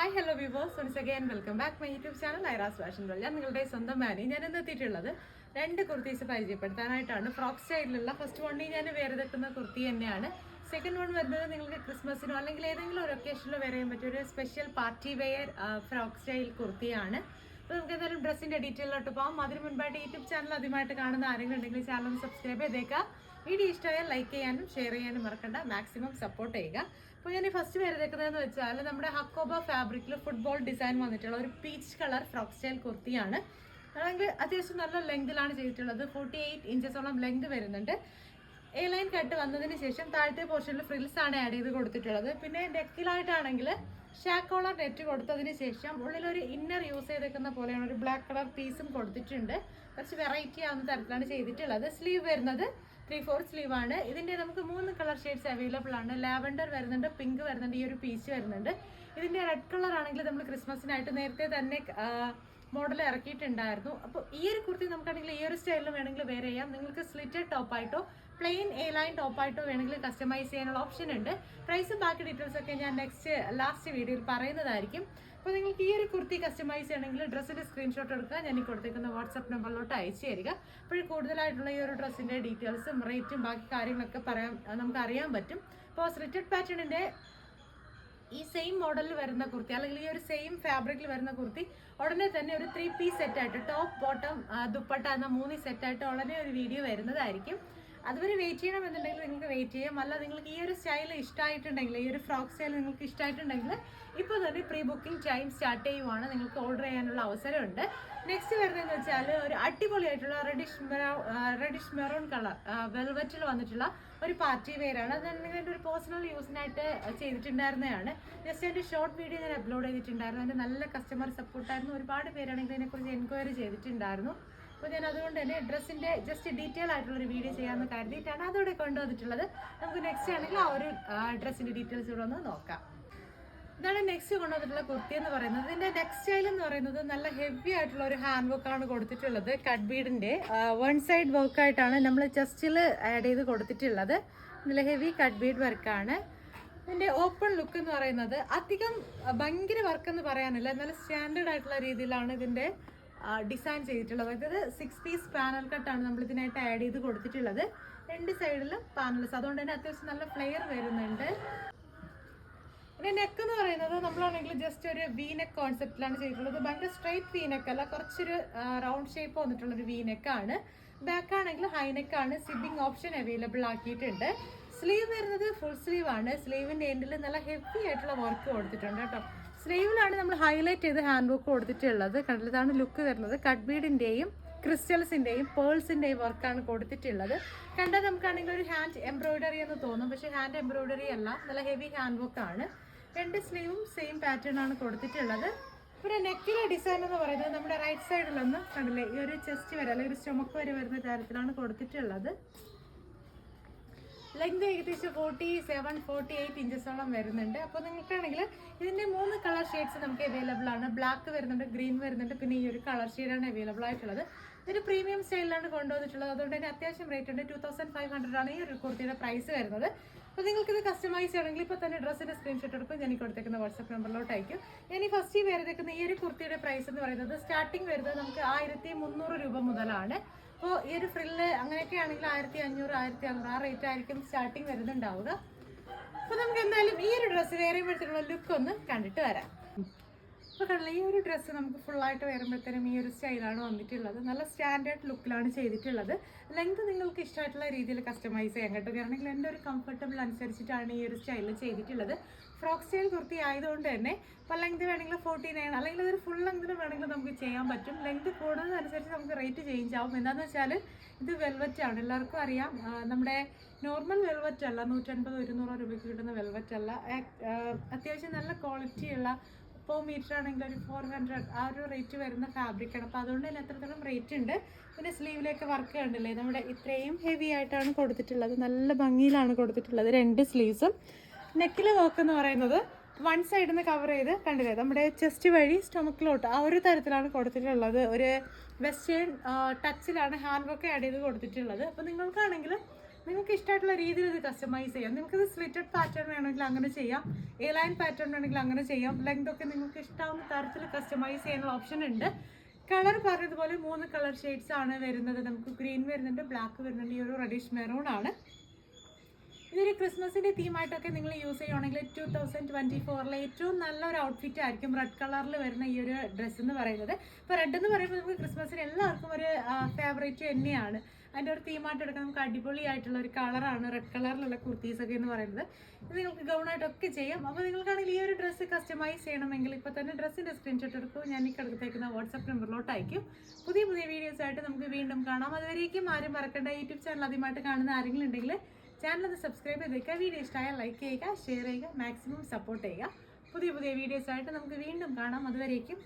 Hi hello viewers, once again welcome back my YouTube channel Aira's fashion world. ഞാൻ നിങ്ങളുടെ സ്വന്തം മാനി. ഞാൻ ഇന്ന് എത്തിയിട്ടുള്ളത് രണ്ട് കുർത്തീസ് പരിചയപ്പെടുത്താനായിട്ടാണ്. ഫ്രോക്ക് സ്റ്റൈലിലുള്ള ഫസ്റ്റ് വണ്ണി ഞാൻ വേറെ വെക്കുന്ന കുർത്തി തന്നെയാണ്. സെക്കൻഡ് വൺ വരുന്നത് നിങ്ങൾക്ക് ക്രിസ്മസിനോ അല്ലെങ്കിൽ ഏതെങ്കിലും ഒരു ഒക്കേഷനിലോ വെയർ ചെയ്യാൻ പറ്റിയ ഒരു special party wear frock style കുർത്തിയാണ്. അപ്പോൾ നമുക്ക് എന്തായാലും ഡ്രസ്സിൻ്റെ ഡീറ്റെയിലോട്ട് പോകാം. അതിന് മുൻപായിട്ട് യൂട്യൂബ് ചാനൽ ആദ്യമായിട്ട് കാണുന്ന ആരെങ്കിലും ഉണ്ടെങ്കിൽ ചാനൽ ഒന്ന് സബ്സ്ക്രൈബ് ചെയ്തേക്കാം. വീഡിയോ ഇഷ്ടമായാൽ ലൈക്ക് ചെയ്യാനും ഷെയർ ചെയ്യാനും മറക്കണ്ട. മാക്സിമം സപ്പോർട്ട് ചെയ്യുക. അപ്പോൾ ഞാൻ ഈ ഫസ്റ്റ് വരുന്നതെന്ന് വെച്ചാൽ നമ്മുടെ ഹക്കോബ ഫാബ്രിക്കിൽ ഫുട്ബോൾ ഡിസൈൻ വന്നിട്ടുള്ള ഒരു പീച്ച് കളർ ഫ്രോക്ക് സ്റ്റൈൽ കുർത്തിയാണ്. അല്ലെങ്കിൽ അത്യാവശ്യം നല്ല ലെങ്തിലാണ് ചെയ്തിട്ടുള്ളത്. 48 ഇഞ്ചസോളം ലെങ്ത് വരുന്നുണ്ട്. എ ലൈൻ കട്ട് വന്നതിന് ശേഷം താഴത്തെ പോർഷനിൽ ഫ്രിൽസ് ആണ് ആഡ് ചെയ്ത് കൊടുത്തിട്ടുള്ളത്. പിന്നെ നെക്കിലായിട്ടാണെങ്കിൽ ഷാക്ക് കോളർ നെറ്റ് കൊടുത്തതിന് ശേഷം ഉള്ളിലൊരു ഇന്നർ യൂസ് ചെയ്തേക്കുന്ന പോലെയാണ് ഒരു ബ്ലാക്ക് കളർ പീസും കൊടുത്തിട്ടുണ്ട്. കുറച്ച് വെറൈറ്റി ആവുന്ന തരത്തിലാണ് ചെയ്തിട്ടുള്ളത്. സ്ലീവ് വരുന്നത് 3/4 സ്ലീവ് ആണ്. ഇതിൻ്റെ നമുക്ക് 3 കളർ ഷെയ്ഡ്സ് അവൈലബിൾ ആണ്. ലാവൻഡർ വരുന്നുണ്ട്, പിങ്ക് വരുന്നുണ്ട്, ഈ ഒരു പീച്ച് വരുന്നുണ്ട്. ഇതിൻ്റെ റെഡ് കളർ ആണെങ്കിൽ നമ്മൾ ക്രിസ്മസിനായിട്ട് നേരത്തെ തന്നെ മോഡൽ ഇറക്കിയിട്ടുണ്ടായിരുന്നു. അപ്പോൾ ഈ ഒരു കുർത്തി നമുക്കാണെങ്കിൽ ഈ ഒരു സ്റ്റൈലിൽ വേണമെങ്കിൽ വേറെ ചെയ്യാം. നിങ്ങൾക്ക് സ്ലിറ്റഡ് ടോപ്പായിട്ടോ പ്ലെയിൻ എ ലൈൻ ടോപ്പായിട്ടോ വേണമെങ്കിൽ കസ്റ്റമൈസ് ചെയ്യാനുള്ള ഓപ്ഷൻ ഉണ്ട്. പ്രൈസും ബാക്കി ഡീറ്റെയിൽസ് ഒക്കെ ഞാൻ ലാസ്റ്റ് വീഡിയോയിൽ പറയുന്നതായിരിക്കും. അപ്പോൾ നിങ്ങൾക്ക് ഈ ഒരു കുർത്തി കസ്റ്റമൈസ് ചെയ്യണമെങ്കിൽ ഡ്രസ്സിൻ്റെ സ്ക്രീൻഷോട്ട് എടുക്കുക. ഞാൻ ഈ കൊടുത്തേക്കുന്ന വാട്സപ്പ് നമ്പറിലോട്ട് അയച്ചു തരിക. അപ്പോൾ കൂടുതലായിട്ടുള്ള ഈ ഒരു ഡ്രസ്സിൻ്റെ ഡീറ്റെയിൽസും റേറ്റും ബാക്കി കാര്യങ്ങളൊക്കെ നമുക്ക് അറിയാൻ പറ്റും. അപ്പോൾ സ്ലിറ്റഡ് പാറ്റേണിൻ്റെ ഈ സെയിം മോഡലിൽ വരുന്ന കുർത്തി അല്ലെങ്കിൽ ഈ ഒരു സെയിം ഫാബ്രിക്കിൽ വരുന്ന കുർത്തി ഉടനെ തന്നെ ഒരു 3 പീസ് സെറ്റായിട്ട് ടോപ്പ് ബോട്ടം ദുപ്പട്ട എന്ന 3 സെറ്റായിട്ട് ഉടനെ ഒരു വീഡിയോ വരുന്നതായിരിക്കും. അതുവരെ വെയിറ്റ് ചെയ്യണമെന്നുണ്ടെങ്കിൽ നിങ്ങൾക്ക് വെയിറ്റ് ചെയ്യാം. അല്ല നിങ്ങൾക്ക് ഈ ഒരു സ്റ്റൈൽ ഇഷ്ടമായിട്ടുണ്ടെങ്കിൽ, ഈ ഒരു ഫ്രോക്ക് സ്റ്റൈൽ നിങ്ങൾക്ക് ഇഷ്ടമായിട്ടുണ്ടെങ്കിൽ ഇപ്പോൾ തന്നെ പ്രീ ബുക്കിംഗ് ടൈം സ്റ്റാർട്ട് ചെയ്യുവാണ്. നിങ്ങൾക്ക് ഓർഡർ ചെയ്യാനുള്ള അവസരമുണ്ട്. നെക്സ്റ്റ് വരുന്നതെന്ന് വെച്ചാൽ ഒരു അടിപൊളിയായിട്ടുള്ള റെഡിഷ് മെറൂൺ കളർ വെൽവെറ്റിൽ വന്നിട്ടുള്ള ഒരു പാർട്ടി വെയർ ആണ്. അത് നിങ്ങളുടെ ഒരു പേഴ്സണൽ യൂസിനായിട്ട് ചെയ്തിട്ടുണ്ടായിരുന്നതാണ്. ജസ്റ്റ് എൻ്റെ ഷോർട്ട് വീഡിയോ ഞാൻ അപ്ലോഡ് ചെയ്തിട്ടുണ്ടായിരുന്നു. അതിൻ്റെ നല്ല കസ്റ്റമർ സപ്പോർട്ടായിരുന്നു. ഒരുപാട് പേരാണെങ്കിൽ ഇതിനെക്കുറിച്ച് എൻക്വയറി ചെയ്തിട്ടുണ്ടായിരുന്നു. അപ്പോൾ ഞാൻ അതുകൊണ്ട് തന്നെ ഡ്രസ്സിൻ്റെ ജസ്റ്റ് ഡീറ്റെയിൽ ആയിട്ടുള്ളൊരു വീഡിയോ ചെയ്യാമെന്ന് കരുതിയിട്ടാണ് അതോടെ കൊണ്ടുവന്നിട്ടുള്ളത്. നമുക്ക് നെക്സ്റ്റ് ആണെങ്കിൽ ആ ഒരു ഡ്രസ്സിൻ്റെ ഡീറ്റെയിൽസ് ഇവിടെ ഒന്ന് നോക്കാം. ഇതാണ് നെക്സ്റ്റ് കൊണ്ടുവന്നിട്ടുള്ള കുർത്തി എന്ന് പറയുന്നത്. ഇതിൻ്റെ നെക്സ്റ്റ് സ്റ്റൈൽ എന്ന് പറയുന്നത് നല്ല ഹെവി ആയിട്ടുള്ള ഒരു ഹാൻഡ് വർക്കാണ് കൊടുത്തിട്ടുള്ളത്. കട്ട് ബീഡിൻ്റെ 1 സൈഡ് വർക്കായിട്ടാണ് നമ്മൾ ചെസ്റ്റിൽ ആഡ് ചെയ്ത് കൊടുത്തിട്ടുള്ളത്. നല്ല ഹെവി കട്ട് ബീഡ് വർക്കാണ്. ഇതിൻ്റെ ഓപ്പൺ ലുക്ക് എന്ന് പറയുന്നത് അധികം ഭയങ്കര വർക്ക് എന്ന് പറയാനില്ല, നല്ല സ്റ്റാൻഡേർഡ് ആയിട്ടുള്ള രീതിയിലാണ് ഇതിൻ്റെ ഡിസൈൻ ചെയ്തിട്ടുള്ളത്. അതായത് 6 പീസ് പാനൽ കട്ടാണ് നമ്മൾ ഇതിനായിട്ട് ആഡ് ചെയ്ത് കൊടുത്തിട്ടുള്ളത്. 2 സൈഡിലും പാനൽസ്, അതുകൊണ്ട് തന്നെ അത്യാവശ്യം നല്ല ഫ്ലെയർ വരുന്നുണ്ട്. പിന്നെ നെക്ക് എന്ന് പറയുന്നത് നമ്മളാണെങ്കിൽ ജസ്റ്റ് ഒരു വി നെക്ക് കോൺസെപ്റ്റിലാണ് ചെയ്തിട്ടുള്ളത്. ഭയങ്കര സ്ട്രൈറ്റ് വി നെക്ക് അല്ല, കുറച്ചൊരു റൗണ്ട് ഷേപ്പ് വന്നിട്ടുള്ളൊരു വി നെക്കാണ്. ബാക്ക് ആണെങ്കിൽ ഹൈ നെക്കാണ്. സിബിങ് ഓപ്ഷൻ അവൈലബിൾ ആക്കിയിട്ടുണ്ട്. സ്ലീവ് വരുന്നത് ഫുൾ സ്ലീവ് ആണ്. സ്ലീവിൻ്റെ എൻഡിൽ നല്ല ഹെവി ആയിട്ടുള്ള വർക്ക് കൊടുത്തിട്ടുണ്ട് കേട്ടോ. സ്ലീവിലാണ് നമ്മൾ ഹൈലൈറ്റ് ചെയ്ത് ഹാൻഡ് വർക്ക് കൊടുത്തിട്ടുള്ളത്. കണ്ടിതാണ് ലുക്ക് വരുന്നത്. കട്ട് ബീഡിൻ്റെയും ക്രിസ്റ്റൽസിൻ്റെയും പേൾസിൻ്റെയും വർക്കാണ് കൊടുത്തിട്ടുള്ളത്. കണ്ടാൽ നമുക്കാണെങ്കിൽ ഒരു ഹാൻഡ് എംബ്രോയിഡറി എന്ന് തോന്നും, പക്ഷേ ഹാൻഡ് എംബ്രോയിഡറി അല്ല, നല്ല ഹെവി ഹാൻഡ് വർക്കാണ്. 2 സ്ലീവും സെയിം പാറ്റേൺ ആണ് കൊടുത്തിട്ടുള്ളത്. പിന്നെ നെക്കിലെ ഡിസൈൻ എന്ന് പറയുന്നത് നമ്മുടെ റൈറ്റ് സൈഡിലൊന്ന് കണ്ടില്ലേ, ഈ ഒരു ചെസ്റ്റ് വരെ അല്ലെങ്കിൽ ഒരു സ്റ്റൊമക്ക് വരെ വരുന്ന തരത്തിലാണ് കൊടുത്തിട്ടുള്ളത്. ലെങ്ത് ഏകദേശം 47-48 ഇഞ്ചസോളം വരുന്നുണ്ട്. അപ്പോൾ നിങ്ങൾക്കാണെങ്കിൽ ഇതിൻ്റെ 3 കളർ ഷെയ്ഡ്സ് നമുക്ക് അവൈലബിൾ ആണ്. ബ്ലാക്ക് വരുന്നുണ്ട്, ഗ്രീൻ വരുന്നുണ്ട്, പിന്നെ ഈ ഒരു കളർ ഷെയ്ഡാണ് അവൈലബിൾ ആയിട്ടുള്ളത്. ഇതൊരു പ്രീമിയം സ്റ്റൈലിലാണ് കൊണ്ടുവന്നിട്ടുള്ളത്. അതുകൊണ്ട് തന്നെ അത്യാവശ്യം റേറ്റ് ഉണ്ട്. 2500 ആണ് ഈ ഒരു കുർത്തിയുടെ പ്രൈസ് വരുന്നത്. അപ്പോൾ നിങ്ങൾക്കിത് കസ്റ്റമൈസ് ചെയ്യണമെങ്കിൽ ഇപ്പോൾ തന്നെ ഡ്രസ്സിൻ്റെ സ്ക്രീൻഷോട്ട് എടുക്കും. ഞാൻ ഈ കൊടുത്തേക്കുന്ന വാട്സപ്പ് നമ്പറിലോട്ട് അയക്കും. ഞാൻ ഈ ഫസ്റ്റ് വരുന്ന ഈ ഒരു കുർത്തിയുടെ പ്രൈസ് എന്ന് പറയുന്നത് സ്റ്റാർട്ടിങ് വരുന്നത് നമുക്ക് 1300 രൂപ മുതലാണ്. അപ്പോൾ ഈ ഒരു ഫ്രില്ല് അങ്ങനെയൊക്കെ ആണെങ്കിൽ 1500, 1600 ആ റേറ്റ് ആയിരിക്കും സ്റ്റാർട്ടിങ് വരുന്നുണ്ടാവുക. അപ്പോൾ നമുക്ക് എന്തായാലും ഈ ഒരു ഡ്രസ്സ് വേറെ വരുമ്പോഴത്തേക്കുള്ള ലുക്ക് ഒന്ന് കണ്ടിട്ട് വരാം. അപ്പോൾ കണ്ടില്ല, ഈ ഒരു ഡ്രസ്സ് നമുക്ക് ഫുള്ളായിട്ട് വരുമ്പോഴത്തേനും ഈ ഒരു സ്റ്റൈലാണ് വന്നിട്ടുള്ളത്. നല്ല സ്റ്റാൻഡേർഡ് ലുക്കിലാണ് ചെയ്തിട്ടുള്ളത്. ലെങ്ത് നിങ്ങൾക്ക് ഇഷ്ടമായിട്ടുള്ള രീതിയിൽ കസ്റ്റമൈസ് ചെയ്യാൻ കേട്ടോ. കാരണം എൻ്റെ ഒരു കംഫർട്ടബിൾ അനുസരിച്ചിട്ടാണ് ഈ ഒരു സ്റ്റൈലിൽ ചെയ്തിട്ടുള്ളത്. ഫ്രോക്ക് സ്റ്റൈൽ കുർത്തി ആയതുകൊണ്ട് തന്നെ ഇപ്പോൾ ലെങ്ത് വേണമെങ്കിൽ 49 അല്ലെങ്കിൽ അതൊരു ഫുൾ ലെങ്തിൽ വേണമെങ്കിൽ നമുക്ക് ചെയ്യാൻ പറ്റും. ലെങ്ത് കൂടുന്നതനുസരിച്ച് നമുക്ക് റേറ്റ് ചേഞ്ച് ആവും. എന്താണെന്ന് വെച്ചാൽ ഇത് വെൽവെറ്റ് ആണ്. എല്ലാവർക്കും അറിയാം, നമ്മുടെ നോർമൽ വെൽവെറ്റ് അല്ല, 150-200 രൂപയ്ക്ക് കിട്ടുന്ന വെൽവെറ്റ് അല്ല. അത്യാവശ്യം നല്ല ക്വാളിറ്റിയുള്ള ഇപ്പോൾ മീറ്റർ ആണെങ്കിൽ ഒരു 400 ആ ഒരു റേറ്റ് വരുന്ന ഫാബ്രിക്കാണ്. അപ്പോൾ അതുകൊണ്ട് തന്നെ എത്രത്തോളം റേറ്റ് ഉണ്ട്. പിന്നെ സ്ലീവിലേക്ക് വർക്ക് കണ്ടില്ലേ, നമ്മുടെ ഇത്രയും ഹെവി ആയിട്ടാണ് കൊടുത്തിട്ടുള്ളത്. നല്ല ഭംഗിയിലാണ് കൊടുത്തിട്ടുള്ളത് 2 സ്ലീവ്സും. നെക്കിലെ വർക്ക് എന്ന് പറയുന്നത് 1 സൈഡിൽ നിന്ന് കവർ ചെയ്ത് കണ്ടില്ലേ, നമ്മുടെ ചെസ്റ്റ് വഴി സ്റ്റൊമക്കിലോട്ട് ആ ഒരു തരത്തിലാണ് കൊടുത്തിട്ടുള്ളത്. ഒരു വെസ്റ്റേൺ ടച്ചിലാണ് ഹാൻഡ് വർക്ക് ആഡ് ചെയ്ത് കൊടുത്തിട്ടുള്ളത്. അപ്പോൾ നിങ്ങൾക്കാണെങ്കിൽ നിങ്ങൾക്ക് ഇഷ്ടമായിട്ടുള്ള രീതിയിൽ ഇത് കസ്റ്റമൈസ് ചെയ്യാം. നിങ്ങൾക്കിത് സ്ലിറ്റഡ് പാറ്റേൺ വേണമെങ്കിൽ അങ്ങനെ ചെയ്യാം, എ ലൈൻ പാറ്റേൺ വേണമെങ്കിൽ അങ്ങനെ ചെയ്യാം. ലെങ്ത് ഒക്കെ നിങ്ങൾക്ക് ഇഷ്ടമാവുന്ന തരത്തിൽ കസ്റ്റമൈസ് ചെയ്യാനുള്ള ഓപ്ഷൻ ഉണ്ട്. കളർ പറഞ്ഞതുപോലെ 3 കളർ ഷെയ്ഡ്സ് ആണ് വരുന്നത്. നമുക്ക് ഗ്രീൻ വരുന്നുണ്ട്, ബ്ലാക്ക് വരുന്നുണ്ട്, ഈ ഒരു റെഡിഷ് മെറൂൺ ആണ്. ഇതൊരു ക്രിസ്മസിൻ്റെ തീമായിട്ടൊക്കെ നിങ്ങൾ യൂസ് ചെയ്യുകയാണെങ്കിൽ 2024 ഏറ്റവും നല്ലൊരു ഔട്ട്ഫിറ്റ് ആയിരിക്കും റെഡ് കളറിൽ വരുന്ന ഈ ഒരു ഡ്രസ്സ് എന്ന് പറയുന്നത്. ഇപ്പോൾ റെഡ് എന്ന് പറയുമ്പോൾ നമുക്ക് ക്രിസ്മസിന് എല്ലാവർക്കും ഒരു ഫേവറേറ്റ് തന്നെയാണ്. അതിൻ്റെ ഒരു തീമായിട്ട് എടുക്കാൻ നമുക്ക് അടിപൊളിയായിട്ടുള്ള ഒരു കളറാണ് റെഡ് കളറിലുള്ള കുർത്തീസൊക്കെ എന്ന് പറയുന്നത്. ഇത് നിങ്ങൾക്ക് ഗൗണായിട്ടൊക്കെ ചെയ്യാം. അപ്പോൾ നിങ്ങൾക്കാണെങ്കിൽ ഈ ഒരു ഡ്രസ്സ് കസ്റ്റമൈസ് ചെയ്യണമെങ്കിൽ ഇപ്പോൾ തന്നെ ഡ്രസ്സിൻ്റെ സ്ക്രീൻഷോട്ട് എടുക്കും, ഞാൻ ഈ കിടത്തേക്കുന്ന വാട്സപ്പ് നമ്പറിലോട്ട് അയക്കും. പുതിയ വീഡിയോസ് ആയിട്ട് നമുക്ക് വീണ്ടും കാണാം. അതുവരേക്കും ആരും മറക്കേണ്ട, യൂട്യൂബ് ചാനൽ ആദ്യമായിട്ട് കാണുന്ന ആരെങ്കിലും ഉണ്ടെങ്കിൽ ചാനൽ ഒന്ന് സബ്സ്ക്രൈബ് ചെയ്തേക്കുക, വീഡിയോ ഇഷ്ടമായാൽ ലൈക്ക് ചെയ്യുക, ഷെയർ ചെയ്യുക, മാക്സിമം സപ്പോർട്ട് ചെയ്യുക. പുതിയ വീഡിയോസ് ആയിട്ട് നമുക്ക് വീണ്ടും കാണാം. അതുവരേക്കും